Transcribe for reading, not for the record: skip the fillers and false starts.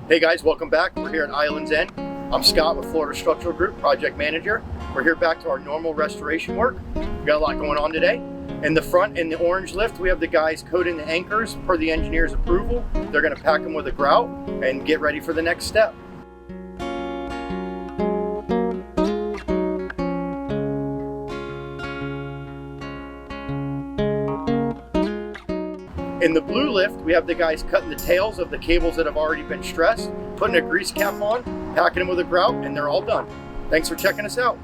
Hey guys, welcome back. We're here at Island's End. I'm Scott with Florida Structural Group, Project Manager. We're here back to our normal restoration work. We got a lot going on today. In the front, in the orange lift, we have the guys coating the anchors per the engineer's approval. They're gonna pack them with a grout and get ready for the next step. In the blue lift, we have the guys cutting the tails of the cables that have already been stressed, putting a grease cap on, packing them with a grout, and they're all done. Thanks for checking us out.